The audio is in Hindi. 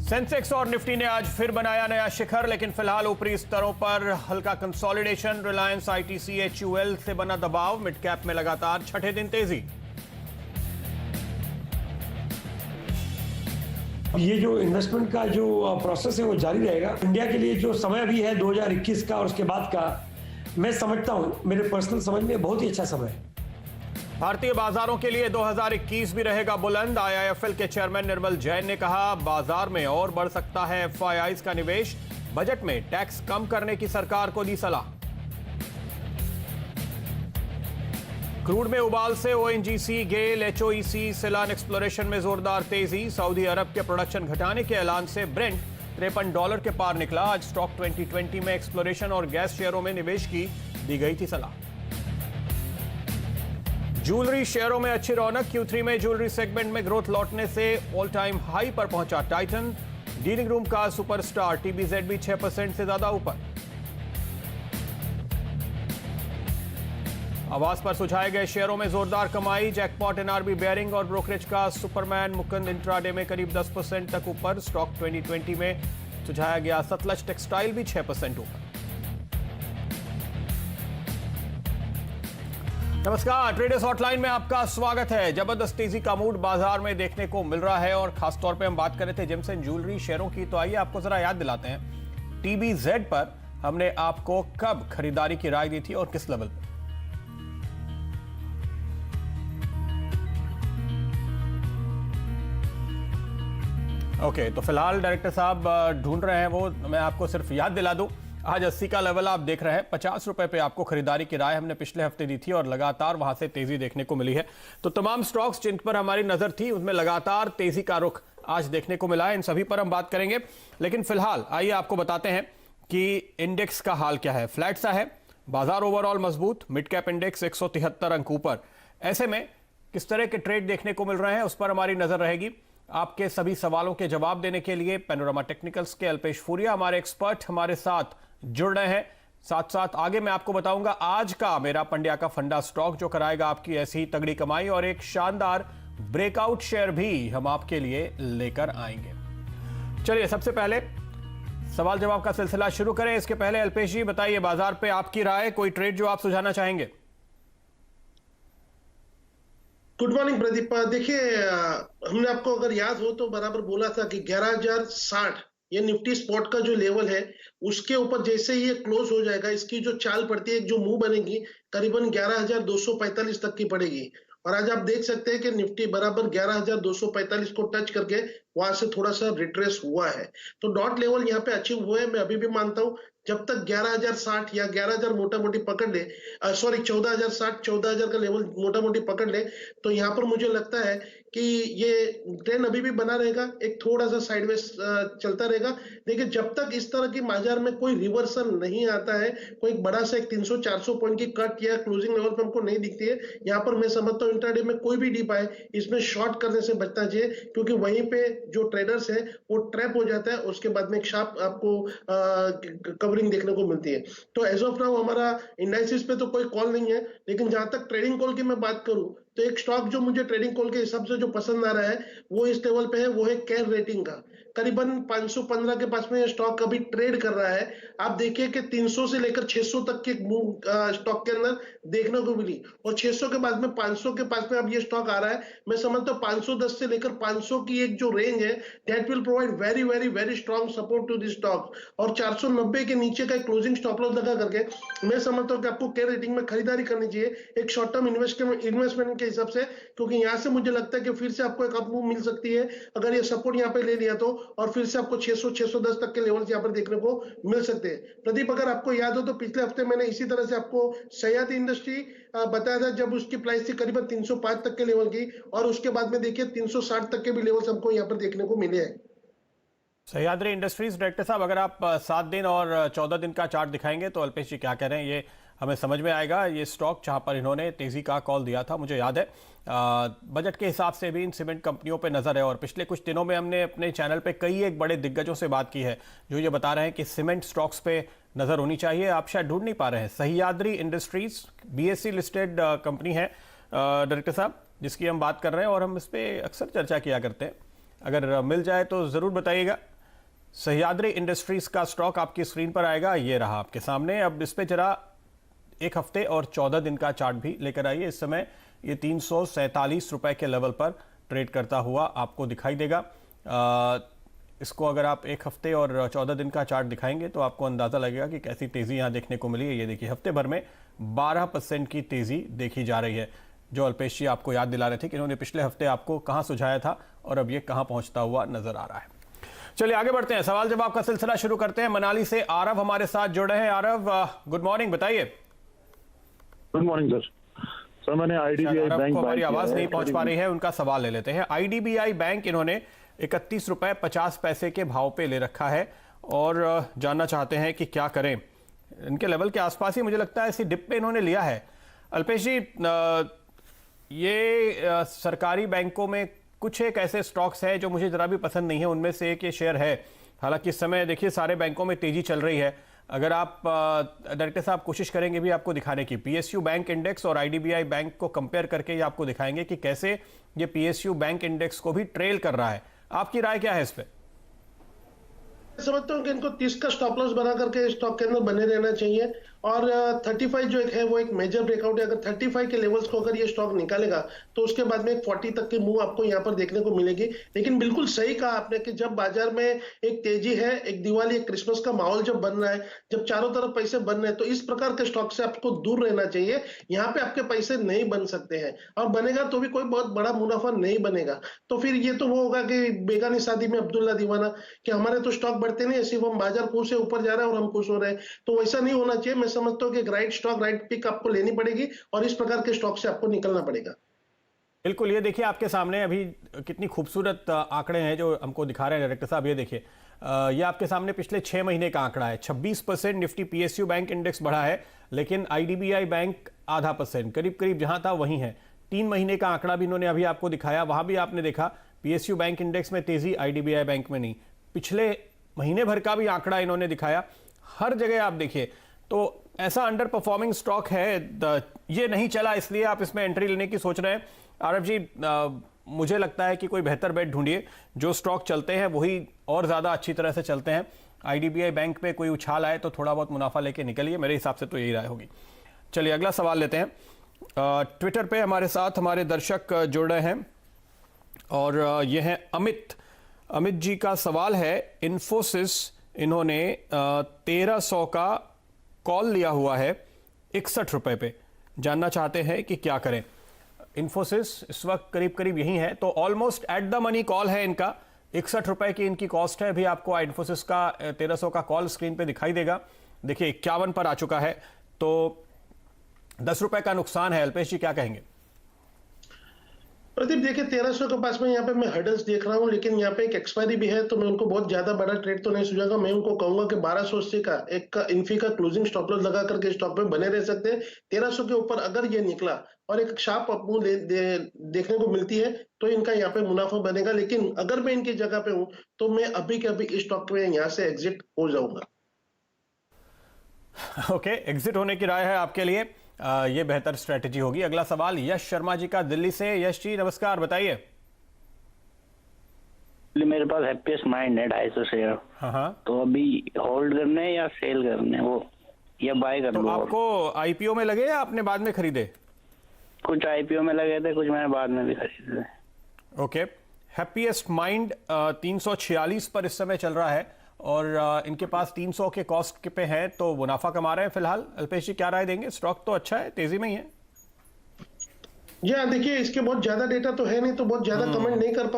सेंसेक्स और निफ्टी ने आज फिर बनाया नया शिखर, लेकिन फिलहाल ऊपरी स्तरों पर हल्का कंसोलिडेशन। रिलायंस, आईटीसी, एचयूएल से बना दबाव। मिड कैप में लगातार छठे दिन तेजी। ये जो इन्वेस्टमेंट का जो प्रोसेस है वो जारी रहेगा। इंडिया के लिए जो समय अभी है 2021 का और उसके बाद का, मैं समझता हूं, मेरे पर्सनल समझ में बहुत ही अच्छा समय है। भारतीय बाजारों के लिए 2021 भी रहेगा बुलंद। आईआईएफएल के चेयरमैन निर्मल जैन ने कहा, बाजार में और बढ़ सकता है एफआईआईज का निवेश। बजट में टैक्स कम करने की सरकार को दी सलाह। क्रूड में उबाल से ओएनजीसी, गेल, एचओईसी, सिलान एक्सप्लोरेशन में जोरदार तेजी। सऊदी अरब के प्रोडक्शन घटाने के ऐलान से ब्रेंट $53 के पार निकला। आज स्टॉक 2020 में एक्सप्लोरेशन और गैस शेयरों में निवेश की दी गई थी सलाह। ज्वेलरी शेयरों में अच्छी रौनक। Q3 में ज्वेलरी सेगमेंट में ग्रोथ लौटने से ऑल टाइम हाई पर पहुंचा टाइटन। डीलिंग रूम का सुपरस्टार टीबीजेड भी 6% से ज्यादा ऊपर। आवास पर सुझाए गए शेयरों में जोरदार कमाई। जैकपॉट, एनआरबी बेयरिंग और ब्रोकरेज का सुपरमैन मुकुंद इंट्राडे में करीब 10% तक ऊपर। स्टॉक 2020 में सुझाया गया सतलज टेक्सटाइल भी 6% ऊपर। नमस्कार, ट्रेडर्स हॉटलाइन में आपका स्वागत है। जबरदस्त तेजी का मूड बाजार में देखने को मिल रहा है और खासतौर पे हम बात कर रहे थे जेम्स एंड ज्वेलरी शेयरों की, तो आइए आपको जरा याद दिलाते हैं टीबीजेड पर हमने आपको कब खरीदारी की राय दी थी और किस लेवल पर। ओके, तो फिलहाल डायरेक्टर साहब ढूंढ रहे हैं वो, मैं आपको सिर्फ याद दिला दूं, आज 80 का लेवल आप देख रहे हैं। 50 रुपए पे आपको खरीदारी की राय हमने पिछले हफ्ते दी थी और लगातार वहां से तेजी देखने को मिली है। तो तमाम स्टॉक्स जिन पर हमारी नजर थी उनमें लगातार तेजी का रुख आज देखने को मिला है। इन सभी पर हम बात करेंगे, लेकिन फिलहाल आइए आपको बताते हैं कि इंडेक्स का हाल क्या है। फ्लैट सा है बाजार, ओवरऑल मजबूत। मिड कैप इंडेक्स 173 अंक ऊपर। ऐसे में किस तरह के ट्रेड देखने को मिल रहे हैं उस पर हमारी नजर रहेगी। आपके सभी सवालों के जवाब देने के लिए पैनोरामा टेक्निकल्स के अल्पेश फूरिया हमारे एक्सपर्ट हमारे साथ जुड़ रहे हैं। साथ साथ आगे मैं आपको बताऊंगा आज का मेरा पंड्या का फंडा स्टॉक जो कराएगा आपकी ऐसी ही तगड़ी कमाई, और एक शानदार ब्रेकआउट शेयर भी हम आपके लिए लेकर आएंगे। चलिए सबसे पहले सवाल जवाब का सिलसिला शुरू करें। इसके पहले अल्पेश जी बताइए, बाजार पे आपकी राय, कोई ट्रेड जो आप सुझाना चाहेंगे। Good morning Pradeep. देखिए, हमने आपको अगर याद हो तो बराबर बोला था कि 11,060 ये निफ्टी स्पॉट का जो लेवल है उसके ऊपर जैसे ही ये क्लोज हो जाएगा, इसकी जो चाल पड़ती है, जो मूव बनेगी करीबन 11,245 तक की पड़ेगी। और आज आप देख सकते हैं कि निफ्टी बराबर 11,245 को टच करके वहां से थोड़ा सा रिट्रेस हुआ है। तो डॉट लेवल यहाँ पे अचीव हुए हैं। मैं अभी भी मानता हूं जब तक 11,060 या 11,000 मोटा मोटी पकड़ ले, सॉरी 14,060 14,000 का लेवल मोटा मोटी पकड़ ले, तो यहाँ पर मुझे लगता है कि ये ट्रेंड अभी भी बना रहेगा, एक थोड़ा सा साइडवेज चलता रहेगा। देखिए, जब तक इस तरह की बाजार में कोई रिवर्सल नहीं आता है, कोई बड़ा सा एक 300-400 पॉइंट की कट या क्लोजिंग लेवल पर हमको नहीं दिखती है, यहाँ पर मैं समझता हूँ इंट्राडे में कोई भी डीप आए इसमें शॉर्ट करने से बचना चाहिए, क्योंकि वहीं पे जो ट्रेडर्स है वो ट्रैप हो जाता है। उसके बाद में एक शार्प आपको कवरिंग देखने को मिलती है। तो एज ऑफ नाउ हमारा इंडाइसिस पे तो कोई कॉल नहीं है, लेकिन जहां तक ट्रेडिंग कॉल की मैं बात करूं तो एक स्टॉक जो मुझे ट्रेडिंग कॉल के हिसाब से जो पसंद आ रहा है वो इस लेवल पे है, वो है केयर रेटिंग का। करीबन 515 के पास में ये स्टॉक अभी ट्रेड कर रहा है। आप देखिए कि 300 से लेकर 600 तक की मूव स्टॉक के अंदर देखने को मिली, और 600 के बाद में 500 के पास में अब ये स्टॉक आ रहा है। मैं समझता हूँ 510 से लेकर 500 की एक जो रेंज है, that will provide very very very strong support to this stock. और 490 के नीचे का क्लोजिंग स्टॉप लॉस लगा करके मैं समझता हूँ कि आपको केयर रेटिंग में खरीदारी करनी चाहिए एक शॉर्ट टर्म इन्वेस्टमेंट के हिसाब से, क्योंकि यहां से मुझे लगता है कि फिर से आपको एक अप मूव मिल सकती है अगर ये सपोर्ट यहाँ पे ले लिया तो, और फिर से आपको 600-610 तक के लेवल्स यहाँ पर देखने को मिल सकते हैं। प्रदीप, अगर आपको याद हो तो पिछले हफ्ते मैंने इसी तरह से आपको सयाजी इंडस्ट्री बताया था, जब उसकी प्राइस थी करीबन 305 तक के लेवल की, और उसके बाद में देखिए 360 तक के भी लेवल्स हमको यहाँ पर देखने को मिले हैं। सह्याद्री इंडस्ट्रीज, डायरेक्टर साहब अगर आप 7 दिन और 14 दिन का चार्ट दिखाएंगे तो अल्पेश जी क्या कह रहे हैं ये हमें समझ में आएगा। ये स्टॉक जहां पर इन्होंने तेजी का कॉल दिया था, मुझे याद है बजट के हिसाब से भी इन सीमेंट कंपनियों पे नजर है, और पिछले कुछ दिनों में हमने अपने चैनल पे कई एक बड़े दिग्गजों से बात की है जो ये बता रहे हैं कि सीमेंट स्टॉक्स पे नजर होनी चाहिए। आप शायद ढूंढ नहीं पा रहे हैं। Sahyadri industries BSE listed company है डायरेक्टर साहब, जिसकी हम बात कर रहे हैं और हम इस पर अक्सर चर्चा किया करते हैं। अगर मिल जाए तो ज़रूर बताइएगा। सह्याद्री इंडस्ट्रीज का स्टॉक आपकी स्क्रीन पर आएगा, ये रहा आपके सामने। अब इस पे जरा एक हफ्ते और 14 दिन का चार्ट भी लेकर आइए। इस समय ये 347 रुपए के लेवल पर ट्रेड करता हुआ आपको दिखाई देगा। इसको अगर आप एक हफ्ते और 14 दिन का चार्ट दिखाएंगे तो आपको अंदाजा लगेगा कि कैसी तेजी यहाँ देखने को मिली है। ये देखिए, हफ्ते भर में 12% की तेजी देखी जा रही है, जो अल्पेश जी आपको याद दिला रहे थे कि इन्होंने पिछले हफ्ते आपको कहां सुझाया था और अब ये कहां पहुंचता हुआ नजर आ रहा है। चलिए आगे बढ़ते हैं, सवाल जवाब का सिलसिला शुरू करते हैं। मनाली से आरव हमारे साथ जुड़े हैं। आरव, गुड मॉर्निंग, बताइए। Good morning sir. सर मैंने आईडीबीआई बैंक को हमारी आवाज नहीं पहुंच पा रही है, उनका सवाल ले लेते हैं। आईडीबीआई बैंक इन्होंने 31 रुपए 50 पैसे के भाव पे ले रखा है और जानना चाहते हैं कि क्या करें। इनके लेवल के आसपास ही मुझे लगता है इसी डिप पे इन्होंने लिया है। अल्पेश जी, ये सरकारी बैंकों में कुछ एक ऐसे स्टॉक्स हैं जो मुझे जरा भी पसंद नहीं है, उनमें से एक ये शेयर है। हालांकि इस समय देखिए सारे बैंकों में तेजी चल रही है। अगर आप डायरेक्टर साहब कोशिश करेंगे भी आपको दिखाने की, पीएसयू बैंक इंडेक्स और आईडीबीआई बैंक को कंपेयर करके ये आपको दिखाएंगे कि कैसे ये पीएसयू बैंक इंडेक्स को भी ट्रेल कर रहा है। आपकी राय क्या है इस पे? समझता हूँ कि इनको 30 का स्टॉप लॉस बना करके स्टॉक के अंदर बने रहना चाहिए और 35 जो एक है वो एक मेजर ब्रेकआउट है। अगर 35 के लेवल्स को अगर ये स्टॉक निकालेगा तो उसके बाद में एक 40 तक की मूव आपको यहाँ पर देखने को मिलेगी। लेकिन बिल्कुल सही कहा आपने कि जब बाजार में एक तेजी है, एक दिवाली, एक क्रिसमस का माहौल जब बन रहा है, जब चारों तरफ पैसे बन रहे हैं, तो इस प्रकार के स्टॉक से आपको दूर रहना चाहिए। यहाँ पे आपके पैसे नहीं बन सकते हैं और बनेगा तो भी कोई बहुत बड़ा मुनाफा नहीं बनेगा। तो फिर ये तो वो होगा कि बेगानी शादी में अब्दुल्ला दीवाना, कि हमारे तो स्टॉक बढ़ते नहीं, सिर्फ हम बाजार खुश है, ऊपर जा रहा है और हम खुश हो रहे हैं। तो वैसा नहीं होना चाहिए। मैं समझता हूँ कि राइट स्टॉक, राइट पिक आपको लेनी पड़ेगी और इस प्रकार के स्टॉक से आपको निकलना पड़ेगा। बिल्कुल, ये देखिए आपके सामने अभी कितनी खूबसूरत आंकड़े हैं जो हमको दिखा रहे हैं डायरेक्टर साहब। ये देखिए, ये आपके सामने पिछले 6 महीने का आंकड़ा है। 26% निफ्टी पीएसयू बैंक इंडेक्स बढ़ा है, लेकिन आईडीबीआई बैंक आधा % करीब करीब जहां था वहीं है। 3 महीने का आंकड़ा भी इन्होंने अभी आपको दिखाया, वहां भी आपने देखा पीएसयू बैंक इंडेक्स में तेजी, आईडीबीआई बैंक में नहीं। पिछले महीने भर का भी आंकड़ा इन्होंने दिखाया। हर जगह आप देखिए तो ऐसा अंडर परफॉर्मिंग स्टॉक है। ये नहीं चला इसलिए आप इसमें एंट्री लेने की सोच रहे हैं। आरव जी, मुझे लगता है कि कोई बेहतर बेट ढूंढिए। जो स्टॉक चलते हैं वही और ज्यादा अच्छी तरह से चलते हैं। आईडीबीआई बैंक पे कोई उछाल आए तो थोड़ा बहुत मुनाफा लेके निकलिए, मेरे हिसाब से तो यही राय होगी। चलिए अगला सवाल लेते हैं। ट्विटर पे हमारे साथ हमारे दर्शक जुड़ रहे हैं और ये हैं अमित जी का सवाल है। इन्फोसिस, इन्होंने 1300 का कॉल लिया हुआ है 61 रुपए पे, जानना चाहते हैं कि क्या करें। इन्फोसिस इस वक्त करीब करीब यही है, तो almost at the money call है इनका। 61 रुपए की इनकी कॉस्ट है। अभी आपको इन्फोसिस का 1300 का कॉल स्क्रीन पे दिखाई देगा। देखिए 51 पर आ चुका है, तो 10 रुपए का नुकसान है। अल्पेश जी क्या कहेंगे? प्रदीप, देखिए 1300 के पास में यहाँ पे मैं हर्डल्स देख रहा हूँ, लेकिन यहाँ पे एक एक्सपायरी भी है, तो मैं उनको बहुत ज्यादा बड़ा ट्रेड तो नहीं सुझाऊंगा। मैं उनको कहूंगा कि 1280 का एक इन्फी का क्लोजिंग स्टॉप लॉस लगा करके स्टॉक में बने रह सकते हैं। 1300 के ऊपर अगर ये निकला और एक शार्प अपमूव देखने को मिलती है तो इनका यहाँ पे मुनाफा बनेगा। लेकिन अगर मैं इनकी जगह पे हूं तो मैं अभी के अभी इस स्टॉक में यहाँ से एग्जिट हो जाऊंगा। ओके, एग्जिट होने की राय है आपके लिए, ये बेहतर स्ट्रेटेजी होगी। अगला सवाल यश शर्मा जी का दिल्ली से। यश जी नमस्कार, बताइए। मेरे पास हैप्पीएस्ट माइंड है 250 शेयर। हाँ, तो अभी होल्ड करने या सेल करने वो, या बाय कर तो लो? आपको आईपीओ में लगे या आपने बाद में खरीदे? कुछ आईपीओ में लगे थे, कुछ मैंने बाद में भी खरीदे थे। ओके, हैप्पीएस्ट माइंड 346 पर इस समय चल रहा है और इनके पास 300 के कॉस्ट पे है, तो मुनाफा कमा रहे हैं फिलहाल। अल्पेश जी क्या राय देंगे? स्टॉक तो अच्छा है, तेजी में ही है। देखिए इसके बहुत ज्यादा डेटा तो है नहीं, तो बहुत ज्यादा कमेंट नहीं कर पाऊंगा।